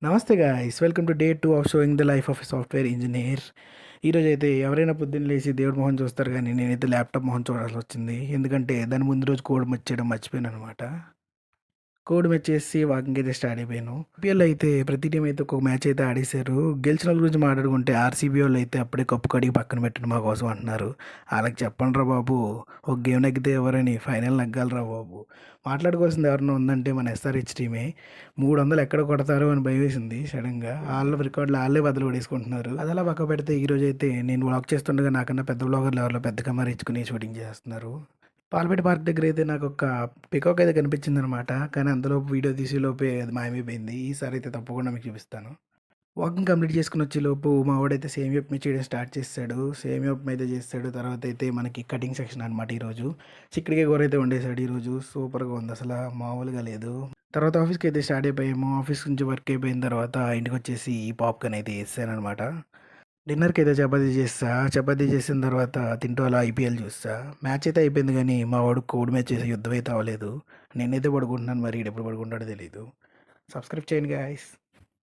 నమస్తే guys, welcome to day 2 of showing the life of a software engineer. ఈరోజు అయితే ఎవరైనా పొద్దున్న లేచి దేవుడి మొహం చూస్తారు, కానీ నేనైతే ల్యాప్టాప్ మొహం చూడాల్సి వచ్చింది. ఎందుకంటే దాని ముందు రోజు కోడ్ మర్చేయడం మర్చిపోయాను అనమాట. కోడ్ మ్యాచ్ చేసి వాకింగ్ అయితే స్టార్ట్ అయిపోయాను. ఐపీఎల్ అయితే ప్రతి టీం అయితే ఒక్కొక్క మ్యాచ్ అయితే ఆడేశారు. గెలిచిన వాళ్ళ గురించి మాట్లాడుకుంటే ఆర్సీబీ వాళ్ళు అయితే అప్పుడే కప్పు కడిగి పక్కన పెట్టండి మా కోసం అంటున్నారు. వాళ్ళకి చెప్పండి రా బాబు, ఒక గేమ్ నెగ్గితే ఎవరని ఫైనల్ నెగ్గాలరా బాబు. మాట్లాడుకోవాల్సింది ఎవరన్నా ఉందంటే మన ఎస్ఆర్హెచ్ టీమే. 300 ఎక్కడ కొడతారో అని భయం వేసింది సడన్గా. వాళ్ళ రికార్డులు వాళ్ళే బదులు పడేసుకుంటున్నారు. అది అలా పక్క పెడితే ఈ రోజు అయితే నేను వ్లాగ్ చేస్తుండగా నాకన్నా పెద్ద వ్లాగర్లు ఎవరిలో పెద్ద కెమెరా ఇచ్చుకుని షూటింగ్ చేస్తున్నారు. పాల్పేట పార్క్ దగ్గర అయితే నాకు ఒక పికాక్ అయితే కనిపించింది అనమాట. కానీ అందులో వీడియో తీసే లోపే అది మాయమైపోయింది. ఈసారి అయితే తప్పకుండా మీకు చూపిస్తాను. వాకింగ్ కంప్లీట్ చేసుకుని వచ్చే లోపు మా వాడైతే సేమియా ఉప్మా చేయడం స్టార్ట్ చేస్తాడు. సేమియా ఉప్మా అయితే చేస్తాడు. తర్వాత అయితే మనకి కటింగ్ సెక్షన్ అనమాట ఈరోజు. చిక్కుడుకాయ కూర అయితే వండేశాడు ఈరోజు. సూపర్గా ఉంది, అసలు మామూలుగా లేదు. తర్వాత ఆఫీస్కి అయితే స్టార్ట్ అయిపోయాము. ఆఫీస్ నుంచి వర్క్ అయిపోయిన తర్వాత ఇంటికి వచ్చేసి పాప్కార్న్ అయితే వేసాను అనమాట. డిన్నర్‌కి అయితే చపాతీ చేస్తా. చపాతీ చేసిన తర్వాత తింటూ అలా ఐపీఎల్ చూస్తా. మ్యాచ్ అయితే అయిపోయింది గానీ, మా వాడు కోడి మ్యాచ్ చేసి యుద్ధం అయితే అవ్వలేదు. నేనైతే పడుకుంటున్నాను, మరి ఈడెప్పుడు పడుకుంటాడో తెలీదు. సబ్స్క్రైబ్ చేయండి గైస్.